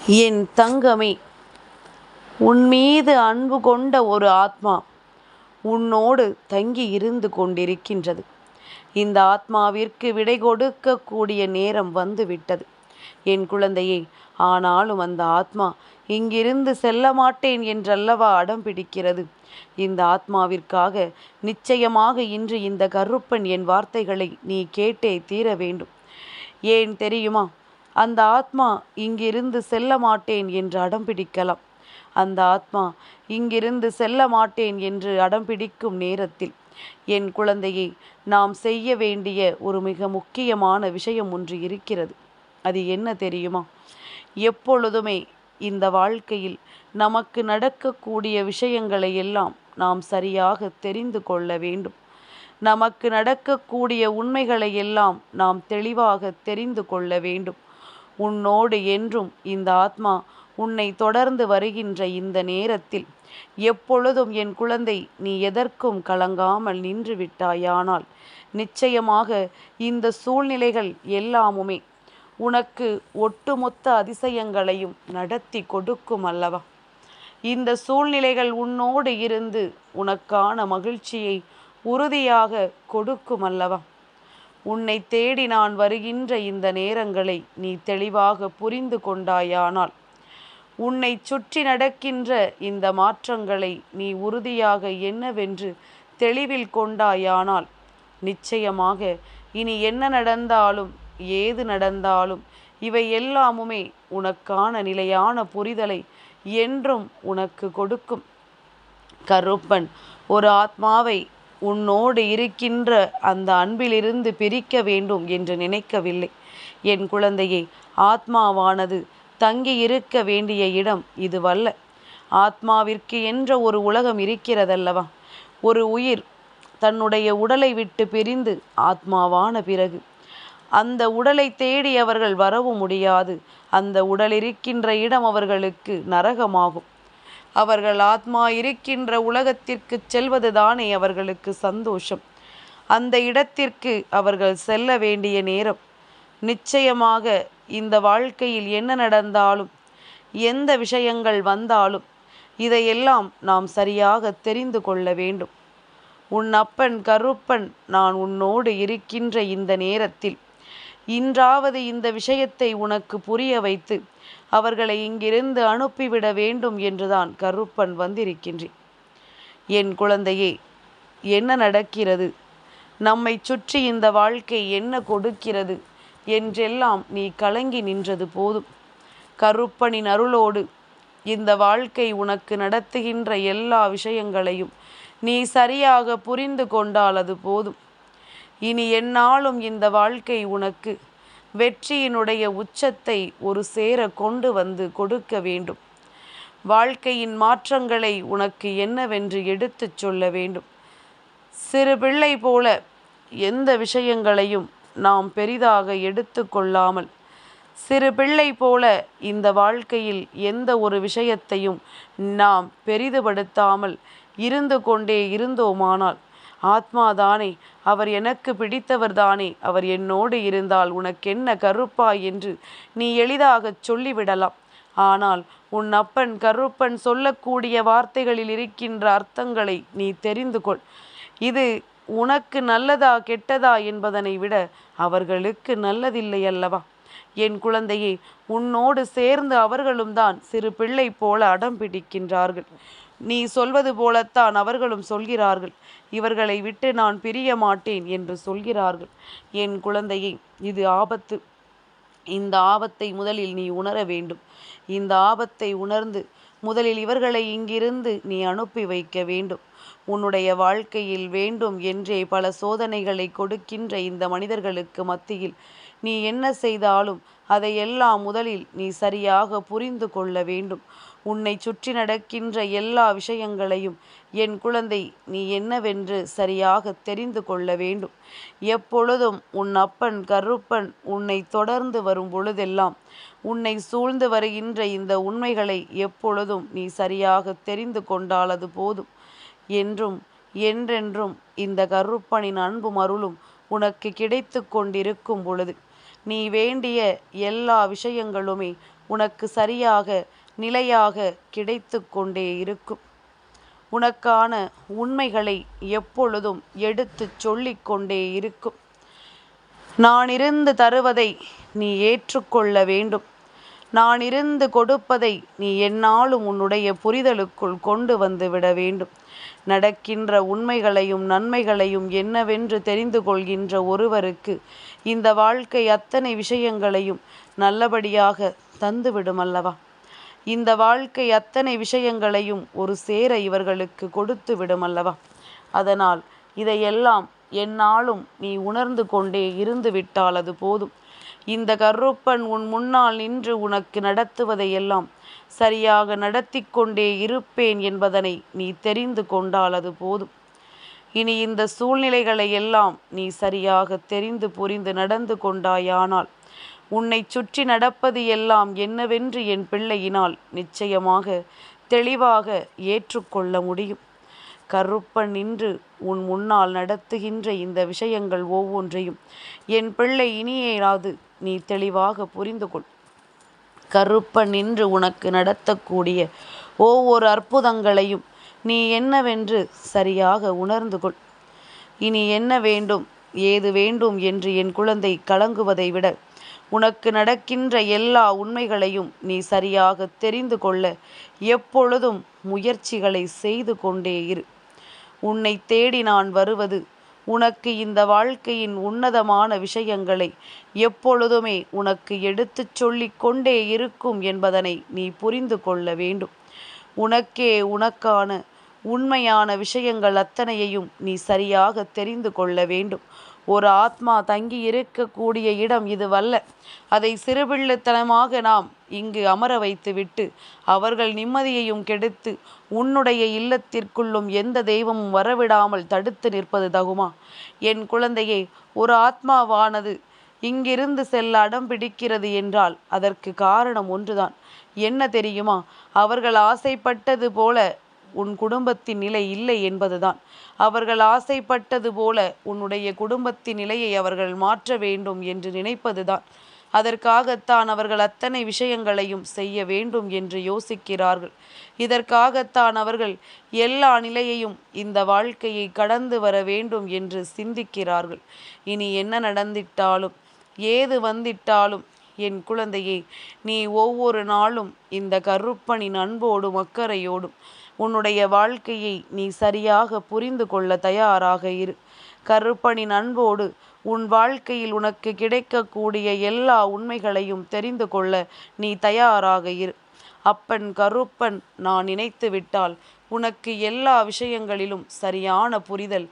என் தங்கமே, உன்மீது அன்பு கொண்ட ஒரு ஆத்மா உன்னோடு தங்கி இருந்து கொண்டிருக்கின்றது. இந்த ஆத்மாவிற்கு விடை கொடுக்கக்கூடிய நேரம் வந்துவிட்டது என் குழந்தையே. ஆனாலும் அந்த ஆத்மா இங்கிருந்து செல்ல மாட்டேன் என்றல்லவா அடம் பிடிக்கிறது. இந்த ஆத்மாவிற்காக நிச்சயமாக இன்று இந்த கருப்பன் என் வார்த்தைகளை நீ கேட்டே தீர வேண்டும். ஏன் தெரியுமா? அந்த ஆத்மா இங்கிருந்து செல்ல மாட்டேன் என்று அடம்பிடிக்கலாம். அந்த ஆத்மா இங்கிருந்து செல்ல மாட்டேன் என்று அடம்பிடிக்கும் நேரத்தில் என் குழந்தையை நாம் செய்ய வேண்டிய ஒரு மிக முக்கியமான விஷயம் ஒன்று இருக்கிறது. அது என்ன தெரியுமா? எப்பொழுதுமே இந்த வாழ்க்கையில் நமக்கு நடக்கக்கூடிய விஷயங்களை எல்லாம் நாம் சரியாக தெரிந்து கொள்ள வேண்டும். நமக்கு நடக்கக்கூடிய உண்மைகளை எல்லாம் நாம் தெளிவாக தெரிந்து கொள்ள வேண்டும். உன்னோடு என்றும் இந்த ஆத்மா உன்னை தொடர்ந்து வருகின்ற இந்த நேரத்தில் எப்பொழுதும் என் குழந்தை நீ எதற்கும் கலங்காமல் நின்று விட்டாயானால் நிச்சயமாக இந்த சூழ்நிலைகள் எல்லாமுமே உனக்கு ஒட்டுமொத்த அதிசயங்களையும் நடத்தி கொடுக்கும் அல்லவா. இந்த சூழ்நிலைகள் உன்னோடு இருந்து உனக்கான மகிழ்ச்சியை உறுதியாக கொடுக்கும் அல்லவா. உன்னை தேடி நான் வருகின்ற இந்த நேரங்களை நீ தெளிவாக புரிந்து கொண்டாயானால், உன்னை சுற்றி நடக்கின்ற இந்த மாற்றங்களை நீ உறுதியாக என்னவென்று தெளிவில் கொண்டாயானால், நிச்சயமாக இனி என்ன நடந்தாலும் ஏது நடந்தாலும் இவை எல்லாமுமே உனக்கான நிலையான புரிதலை என்றும் உனக்கு கொடுக்கும். கருப்பன் ஒரு ஆத்மாவை உன்னோடு இருக்கின்ற அந்த அன்பிலிருந்து பிரிக்க வேண்டும் என்று நினைக்கவில்லை என் குழந்தையே. ஆத்மாவானது தங்கி இருக்க வேண்டிய இடம் இதுவல்ல. ஆத்மாவிற்கு என்ற ஒரு உலகம் இருக்கிறதல்லவா. ஒரு உயிர் தன்னுடைய உடலை விட்டு பிரிந்து ஆத்மாவான பிறகு அந்த உடலை தேடி அவர்கள் வரவும் முடியாது. அந்த உடல் இருக்கின்ற இடம் அவர்களுக்கு நரகமாகும். அவர்கள் ஆத்மா இருக்கின்ற உலகத்திற்கு செல்வதுதானே அவர்களுக்கு சந்தோஷம். அந்த இடத்திற்கு அவர்கள் செல்ல வேண்டிய நேரம் நிச்சயமாக இந்த வாழ்க்கையில் என்ன நடந்தாலும் எந்த விஷயங்கள் வந்தாலும் இதையெல்லாம் நாம் சரியாக தெரிந்து கொள்ள வேண்டும். உன் அப்பன் கருப்பன் நான் உன்னோடு இருக்கின்ற இந்த நேரத்தில் இன்றாவது இந்த விஷயத்தை உனக்கு புரிய வைத்து அவர்களை இங்கிருந்து அனுப்பிவிட வேண்டும் என்றுதான் கருப்பன் வந்திருக்கின்றேன். என் குழந்தையே, என்ன நடக்கிறது, நம்மை சுற்றி இந்த வாழ்க்கை என்ன கொடுக்கிறது என்றெல்லாம் நீ கலங்கி நின்றது போதும். கருப்பனின் அருளோடு இந்த வாழ்க்கை உனக்கு நடத்துகின்ற எல்லா விஷயங்களையும் நீ சரியாக புரிந்து கொண்டால் அது போதும். இனி எந்நாளும் இந்த வாழ்க்கை உனக்கு வெற்றியினுடைய உச்சத்தை ஒரு சேர கொண்டு வந்து கொடுக்க வேண்டும். வாழ்க்கையின் மாற்றங்களை உனக்கு என்னவென்று எடுத்துச் சொல்ல வேண்டும். சிறு பிள்ளை போல எந்த விஷயங்களையும் நாம் பெரிதாக எடுத்து கொள்ளாமல், சிறு பிள்ளை போல இந்த வாழ்க்கையில் எந்த ஒரு விஷயத்தையும் நாம் பெரிதுபடுத்தாமல் இருந்து கொண்டே இருந்தோமானால், ஆத்மாதானே, அவர் எனக்கு பிடித்தவர் தானே, அவர் என்னோடு இருந்தால் உனக்கென்ன கருப்பா என்று நீ எளிதாக சொல்லிவிடலாம். ஆனால் உன் அப்பன் கருப்பன் சொல்லக்கூடிய வார்த்தைகளில் இருக்கின்ற அர்த்தங்களை நீ தெரிந்து கொள். இது உனக்கு நல்லதா கெட்டதா என்பதனை விட அவர்களுக்கு நல்லதில்லை அல்லவா. என் குழந்தையே, உன்னோடு சேர்ந்து அவர்களும் தான் சிறு பிள்ளை போல அடம் பிடிக்கின்றார்கள். நீ சொல்வது போலத்தான் அவர்களும் சொல்கிறார்கள். இவர்களை விட்டு நான் பிரிய மாட்டேன் என்று சொல்கிறார்கள். என் குழந்தையே, இது ஆபத்து. இந்த ஆபத்தை முதலில் நீ உணர வேண்டும். இந்த ஆபத்தை உணர்ந்து முதலில் இவர்களை இங்கிருந்து நீ அனுப்பி வைக்க வேண்டும். உன்னுடைய வாழ்க்கையில் வேண்டும் என்றே பல சோதனைகளை கொடுக்கின்ற இந்த மனிதர்களுக்கு மத்தியில் நீ என்ன செய்தாலும் அதையெல்லாம் முதலில் நீ சரியாக புரிந்து கொள்ள வேண்டும். உன்னை சுற்றி நடக்கின்ற எல்லா விஷயங்களையும் என் குழந்தை நீ என்னவென்று சரியாக தெரிந்து கொள்ள வேண்டும். எப்பொழுதும் உன் அப்பன் கருப்பன் உன்னை தொடர்ந்து வரும் பொழுதெல்லாம் உன்னை சூழ்ந்து வருகின்ற இந்த உண்மைகளை எப்பொழுதும் நீ சரியாக தெரிந்து கொண்டால் அது போதும். என்றும் என்றென்றும் இந்த கருப்பனின் அன்பும் அருளும் உனக்கு கிடைத்து கொண்டிருக்கும் பொழுது நீ வேண்டிய எல்லா விஷயங்களுமே உனக்கு சரியாக நிலையாக கிடைத்து கொண்டே இருக்கும். உனக்கான உண்மைகளை எப்பொழுதும் எடுத்துச் சொல்லிக் கொண்டே இருக்கும். நான் இருந்து தருவதை நீ ஏற்றுக்கொள்ள வேண்டும். நான் இருந்து கொடுப்பதை நீ எந்நாளும் உன்னுடைய புரிதலுக்குள் கொண்டு வந்து விட வேண்டும். நடக்கின்ற உண்மைகளையும் நன்மைகளையும் என்னவென்று தெரிந்து கொள்கின்ற ஒருவருக்கு இந்த வாழ்க்கை அத்தனை விஷயங்களையும் நல்லபடியாக தந்துவிடும் அல்லவா? இந்த வாழ்க்கை அத்தனை விஷயங்களையும் ஒரு சேர இவர்களுக்கு கொடுத்து விடும் அல்லவா? அதனால் இதையெல்லாம் எந்நாளும் நீ உணர்ந்து கொண்டே இருந்து விட்டால் அது போதும். இந்த கருப்பன் உன் முன்னால் நின்று உனக்கு நடத்துவதையெல்லாம் சரியாக நடத்தி கொண்டே இருப்பேன் என்பதனை நீ தெரிந்து கொண்டால் அது போதும். இனி இந்த சூழ்நிலைகளை எல்லாம் நீ சரியாக தெரிந்து புரிந்து நடந்து கொண்டாயானால் உன்னை சுற்றி நடப்பது எல்லாம் என்னவென்று என் பிள்ளையினால் நிச்சயமாக தெளிவாக ஏற்றுக்கொள்ள முடியும். கருப்பன் நின்று உன் முன்னால் நடத்துகின்ற இந்த விஷயங்கள் ஒவ்வொன்றையும் என் பிள்ளை இனியேயாவது நீ தெளிவாக புரிந்து கொள். கருப்பன் நின்று உனக்கு நடத்தக்கூடிய ஒவ்வொரு அற்புதங்களையும் நீ என்னவென்று சரியாக உணர்ந்து கொள். இனி என்ன வேண்டும் ஏது வேண்டும் என்று என் குழந்தை கலங்குவதை விட உனக்கு நடக்கின்ற எல்லா உண்மைகளையும் நீ சரியாக தெரிந்து கொள்ள எப்பொழுதும் முயற்சிகளை செய்து கொண்டே இரு. உன்னை தேடி நான் வருவது உனக்கு இந்த வாழ்க்கையின் உன்னதமான விஷயங்களை எப்பொழுதுமே உனக்கு எடுத்துச் சொல்லிக் கொண்டே இருக்கும் என்பதனை நீ புரிந்து கொள்ள வேண்டும். உனக்கே உனக்கான உண்மையான விஷயங்கள் அத்தனையையும் நீ சரியாக தெரிந்து கொள்ள வேண்டும். ஒரு ஆத்மா தங்கி இருக்கக்கூடிய இடம் இதுவல்ல. அதை சிறுபிள்ளைத்தனமாக நாம் இங்கு அமர வைத்துவிட்டு அவர்கள் நிம்மதியையும் கெடுத்து உன்னுடைய இல்லத்திற்குள்ளும் எந்த தெய்வமும் வரவிடாமல் தடுத்து நிற்பது தகுமா? என் குழந்தையே, ஒரு ஆத்மாவானது இங்கிருந்து செல்ல அடம் பிடிக்கிறது என்றால் அதற்கு காரணம் ஒன்றுதான். என்ன தெரியுமா? அவர்கள் ஆசைப்பட்டது போல உன் குடும்பத்தின் நிலை இல்லை என்பதுதான். அவர்கள் ஆசைப்பட்டது போல உன்னுடைய குடும்பத்தின் நிலையை அவர்கள் மாற்ற வேண்டும் என்று நினைப்பதுதான். அதற்காகத்தான் அவர்கள் அத்தனை விஷயங்களையும் செய்ய வேண்டும் என்று யோசிக்கிறார்கள். இதற்காகத்தான் அவர்கள் எல்லா நிலையையும் இந்த வாழ்க்கையை கடந்து வர வேண்டும் என்று சிந்திக்கிறார்கள். இனி என்ன நடந்திட்டாலும் ஏது வந்திட்டாலும் என் குழந்தையே, நீ ஒவ்வொரு நாளும் இந்த கருப்பனின் அன்போடும் அக்கறையோடும் உன்னுடைய வாழ்க்கையை நீ சரியாக புரிந்து கொள்ள தயாராக இரு. கருப்பனின் அன்போடு உன் வாழ்க்கையில் உனக்கு கிடைக்கக்கூடிய எல்லா உண்மைகளையும் தெரிந்து கொள்ள நீ தயாராக இரு. அப்பன் கருப்பன் நான் நினைத்து விட்டால் உனக்கு எல்லா விஷயங்களிலும் சரியான புரிதல்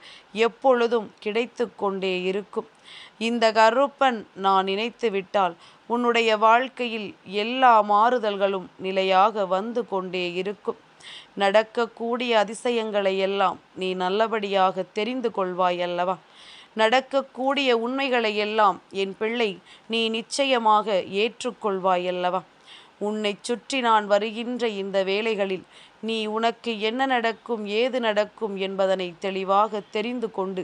எப்பொழுதும் கிடைத்து கொண்டே இருக்கும். இந்த கருப்பன் நான் நினைத்து விட்டால் உன்னுடைய வாழ்க்கையில் எல்லா மாறுதல்களும் நிலையாக வந்து கொண்டே இருக்கும். நடக்கக்கூடிய அதிசயங்களை எல்லாம் நீ நல்லபடியாக தெரிந்து கொள்வாய் அல்லவா? நடக்கக்கூடிய உண்மைகளை எல்லாம் என் பிள்ளை நீ நிச்சயமாக ஏற்றுக்கொள்வாய் அல்லவா? உன்னை சுற்றி நான் வருகின்ற இந்த வேளைகளில் நீ உனக்கு என்ன நடக்கும் ஏது நடக்கும் என்பதனை தெளிவாக தெரிந்து கொண்டு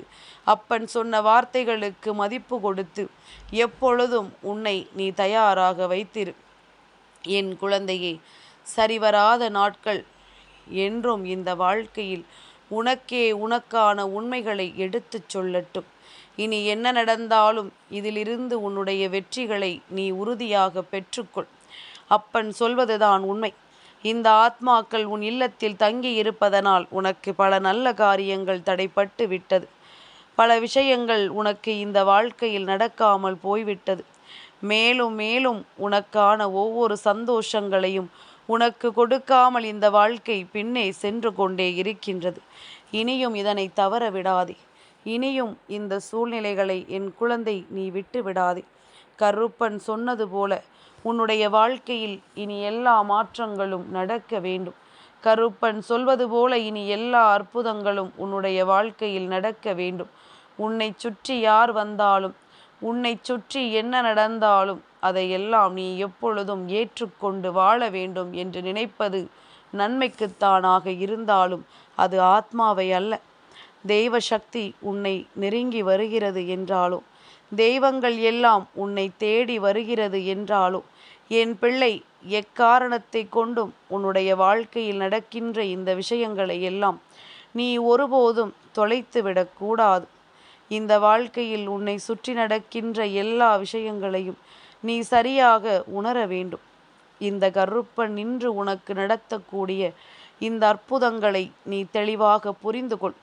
அப்பன் சொன்ன வார்த்தைகளுக்கு மதிப்பு கொடுத்து எப்பொழுதும் உன்னை நீ தயாராக வைத்திரு. என் குழந்தையே, சரிவராத நாட்கள் என்றும் இந்த வாழ்க்கையில் உனக்கே உனக்கான உண்மைகளை எடுத்துச் சொல்லட்டும். இனி என்ன நடந்தாலும் இதிலிருந்து உன்னுடைய வெற்றிகளை நீ உறுதியாக பெற்றுக்கொள். அப்பன் சொல்வதுதான் உண்மை. இந்த ஆத்மாக்கள் உன் இல்லத்தில் தங்கி இருப்பதனால் உனக்கு பல நல்ல காரியங்கள் தடைப்பட்டு விட்டது. பல விஷயங்கள் உனக்கு இந்த வாழ்க்கையில் நடக்காமல் போய்விட்டது. மேலும் மேலும் உனக்கான ஒவ்வொரு சந்தோஷங்களையும் உனக்கு கொடுக்காமல் இந்த வாழ்க்கை பின்னே சென்று கொண்டே இருக்கின்றது. இனியும் இதனை தவற விடாதே. இனியும் இந்த சூழ்நிலைகளை என் குழந்தை நீ விட்டு விடாதே. கருப்பன் சொன்னது போல உன்னுடைய வாழ்க்கையில் இனி எல்லா மாற்றங்களும் நடக்க வேண்டும். கருப்பன் சொல்வது போல இனி எல்லா அற்புதங்களும் உன்னுடைய வாழ்க்கையில் நடக்க வேண்டும். உன்னை சுற்றி யார் வந்தாலும் உன்னை சுற்றி என்ன நடந்தாலும் அதையெல்லாம் நீ எப்பொழுதும் ஏற்றுக்கொண்டு வாழ வேண்டும் என்று நினைப்பது நன்மைக்குத்தானாக இருந்தாலும் அது ஆத்மாவை அல்ல. தெய்வ சக்தி உன்னை நெருங்கி வருகிறது என்றாலோ தெய்வங்கள் எல்லாம் உன்னை தேடி வருகிறது என்றாலோ என் பிள்ளை எக்காரணத்தை கொண்டும் உன்னுடைய வாழ்க்கையில் நடக்கின்ற இந்த விஷயங்களை எல்லாம் நீ ஒருபோதும் தொலைத்துவிடக்கூடாது. இந்த வாழ்க்கையில் உன்னை சுற்றி நடக்கின்ற எல்லா விஷயங்களையும் நீ சரியாக உணர வேண்டும். இந்த கருப்பன் நின்று உனக்கு நடத்தக்கூடிய இந்த அற்புதங்களை நீ தெளிவாக புரிந்து கொள்.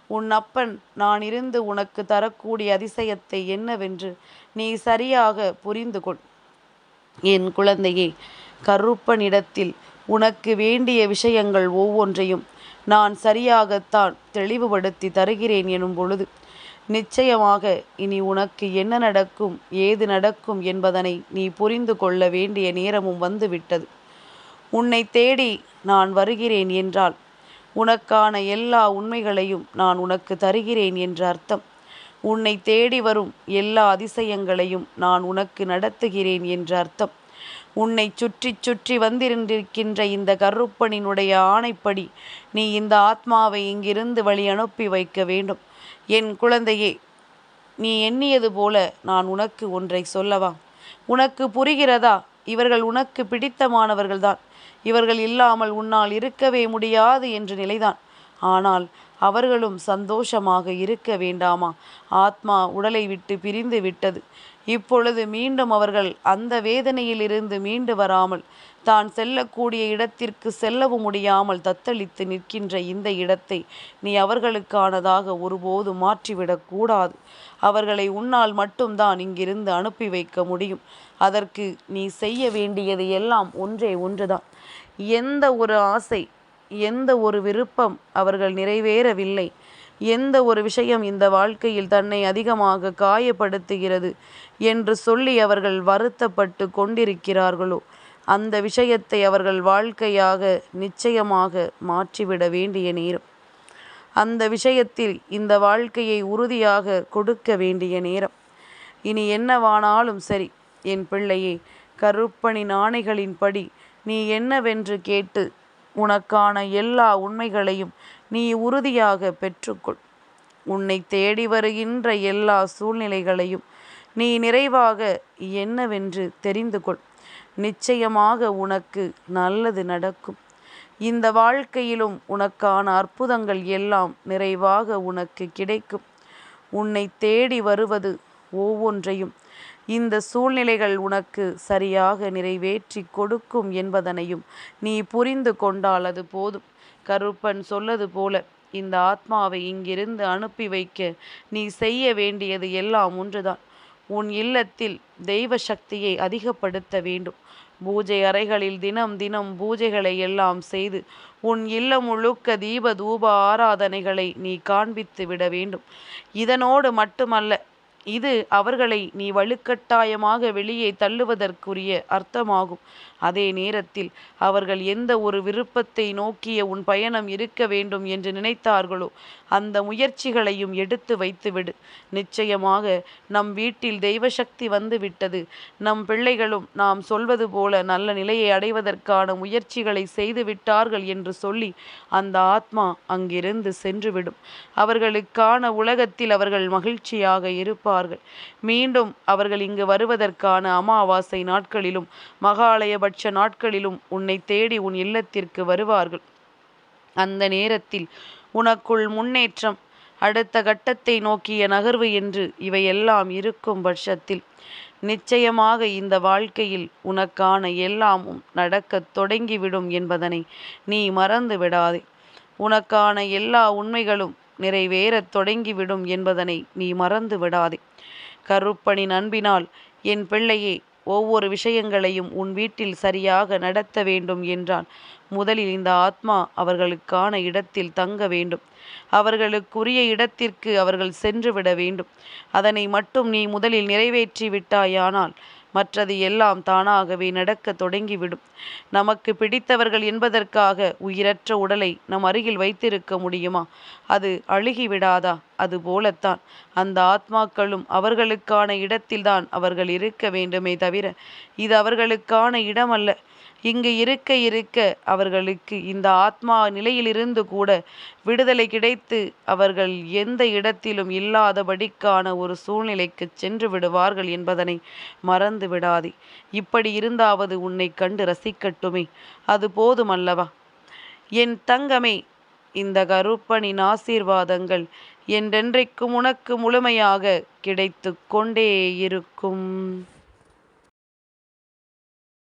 உன் அப்பன் நான் இருந்து உனக்கு தரக்கூடிய அதிசயத்தை என்னவென்று நீ சரியாக புரிந்து கொள். என் குழந்தையே, கருப்பனிடத்தில் உனக்கு வேண்டிய விஷயங்கள் ஒவ்வொன்றையும் நான் சரியாகத்தான் தெளிவுபடுத்தி தருகிறேன் எனும் பொழுது நிச்சயமாக இனி உனக்கு என்ன நடக்கும், ஏது நடக்கும் என்பதனை நீ புரிந்து கொள்ள வேண்டிய நேரமும் வந்துவிட்டது. உன்னை தேடி நான் வருகிறேன் என்றால் உனக்கான எல்லா உண்மைகளையும் நான் உனக்கு தருகிறேன் என்ற அர்த்தம். உன்னை தேடி வரும் எல்லா அதிசயங்களையும் நான் உனக்கு நடத்துகிறேன் என்ற அர்த்தம். உன்னை சுற்றி சுற்றி வந்திருக்கின்ற இந்த கருப்பனினுடைய ஆணைப்படி நீ இந்த ஆத்மாவை இங்கிருந்து வழி அனுப்பி வைக்க வேண்டும். என் குழந்தையே, நீ எண்ணியது போல நான் உனக்கு ஒன்றை சொல்லவா? உனக்கு புரிகிறதா? இவர்கள் உனக்கு பிடித்தமானவர்கள்தான். இவர்கள் இல்லாமல் உன்னால் இருக்கவே முடியாது என்ற நிலைதான். ஆனால் அவர்களும் சந்தோஷமாக இருக்க வேண்டாமா? ஆத்மா உடலை விட்டு பிரிந்து விட்டது. இப்பொழுது மீண்டும் அவர்கள் அந்த வேதனையிலிருந்து மீண்டு வராமல் தான் செல்லக்கூடிய இடத்திற்கு செல்லவும் முடியாமல் தத்தளித்து நிற்கின்ற இந்த இடத்தை நீ அவர்களுக்கானதாக ஒருபோது மாற்றிவிடக்கூடாது. அவர்களை உன்னால் மட்டும்தான் இங்கிருந்து அனுப்பி வைக்க முடியும். அதற்கு நீ செய்ய வேண்டியது எல்லாம் ஒன்றே ஒன்றுதான். எந்த ஒரு ஆசை, எந்த ஒரு விருப்பம் அவர்கள் நிறைவேறவில்லை, எந்த ஒரு விஷயம் இந்த வாழ்க்கையில் தன்னை அதிகமாக காயப்படுத்துகிறது என்று சொல்லி அவர்கள் வருத்தப்பட்டு கொண்டிருக்கிறார்களோ அந்த விஷயத்தை அவர்கள் வாழ்க்கையாக நிச்சயமாக மாற்றிவிட வேண்டிய நேரம். அந்த விஷயத்தில் இந்த வாழ்க்கையை உறுதியாக கொடுக்க வேண்டிய நேரம். இனி என்னவானாலும் சரி என் பிள்ளையே, கருப்பனின் ஆணைகளின்படி நீ என்னவென்று கேட்டு உனக்கான எல்லா உண்மைகளையும் நீ உறுதியாக பெற்றுக்கொள். உன்னை தேடி வருகின்ற எல்லா சூழ்நிலைகளையும் நீ நிறைவாக என்னவென்று தெரிந்து கொள். நிச்சயமாக உனக்கு நல்லது நடக்கும். இந்த வாழ்க்கையிலும் உனக்கான அற்புதங்கள் எல்லாம் நிறைவாக உனக்கு கிடைக்கும். உன்னை தேடி வருவது ஒவ்வொன்றையும் இந்த சூழ்நிலைகள் உனக்கு சரியாக நிறைவேற்றி கொடுக்கும் என்பதனையும் நீ புரிந்து கொண்டால் அது போதும். கருப்பன் சொல்லது போல இந்த ஆத்மாவை இங்கிருந்து அனுப்பி வைக்க நீ செய்ய வேண்டியது எல்லாம் ஒன்றுதான். உன் இல்லத்தில் தெய்வ சக்தியை அதிகப்படுத்த வேண்டும். பூஜை அறைகளில் தினம் தினம் பூஜைகளை எல்லாம் செய்து உன் இல்லம் முழுக்க தீப தூப ஆராதனைகளை நீ காண்பித்து விட வேண்டும். இதனோடு மட்டுமல்ல, இது அவர்களை நீ வலுக்கட்டாயமாக வெளியே தள்ளுவதற்குரிய அர்த்தமாகும். அதே நேரத்தில் அவர்கள் எந்த ஒரு விருப்பத்தை நோக்கிய உன் பயணம் இருக்க வேண்டும் என்று நினைத்தார்களோ அந்த முயற்சிகளையும் எடுத்து வைத்துவிடு. நிச்சயமாக நம் வீட்டில் தெய்வசக்தி வந்து விட்டது, நம் பிள்ளைகளும் நாம் சொல்வது போல நல்ல நிலையை அடைவதற்கான முயற்சிகளை செய்து விட்டார்கள் என்று சொல்லி அந்த ஆத்மா அங்கிருந்து சென்றுவிடும். அவர்களுக்கான உலகத்தில் அவர்கள் மகிழ்ச்சியாக இருப்பார்கள். மீண்டும் அவர்கள் இங்கு வருவதற்கான அமாவாசை நாட்களிலும் மகாலயபட்ச நாட்களிலும் உன்னை தேடி உன் இல்லத்திற்கு வருவார்கள். அந்த நேரத்தில் உனக்குள் முன்னேற்றம், அடுத்த கட்டத்தை நோக்கிய நகர்வு என்று இவையெல்லாம் இருக்கும் பட்சத்தில் நிச்சயமாக இந்த வாழ்க்கையில் உனக்கான எல்லாமும் நடக்கத் தொடங்கிவிடும் என்பதனை நீ மறந்து விடாதே. உனக்கான எல்லா உண்மைகளும் நிறைவேறத் தொடங்கிவிடும் என்பதனை நீ மறந்து விடாதே. கருப்பனின் அன்பினால் என் பிள்ளையே, ஒவ்வொரு விஷயங்களையும் உன் வீட்டில் சரியாக நடத்த வேண்டும் என்றால் முதலில் இந்த ஆத்மா அவர்களுக்கான இடத்தில் தங்க வேண்டும். அவர்களுக்குரிய இடத்திற்கு அவர்கள் சென்று விட வேண்டும். அதனை மட்டும் நீ முதலில் நிறைவேற்றி விட்டாயானால் மற்றது எல்லாம் தானாகவே நடக்க தொடங்கிவிடும். நமக்கு பிடித்தவர்கள் என்பதற்காக உயிரற்ற உடலை நம் அருகில் வைத்திருக்க முடியுமா? அது அழுகிவிடாதா? அதுபோலத்தான் அந்த ஆத்மாக்களும் அவர்களுக்கான இடத்தில்தான் அவர்கள் இருக்க வேண்டுமே தவிர இது அவர்களுக்கான இடமல்ல. இங்கு இருக்க இருக்க அவர்களுக்கு இந்த ஆத்மா நிலையிலிருந்து கூட விடுதலை கிடைத்து அவர்கள் எந்த இடத்திலும் இல்லாதபடிக்கான ஒரு சூழ்நிலைக்கு சென்று விடுவார்கள் என்பதனை மறந்து விடாதே. இப்படி இருந்தாவது உன்னை கண்டு ரசிக்கட்டுமே, அது போதுமல்லவா? என் தங்கமே, இந்த கருப்பனின் ஆசீர்வாதங்கள் என்றென்றைக்கும் உனக்கு முழுமையாக கிடைத்து கொண்டே இருக்கும்.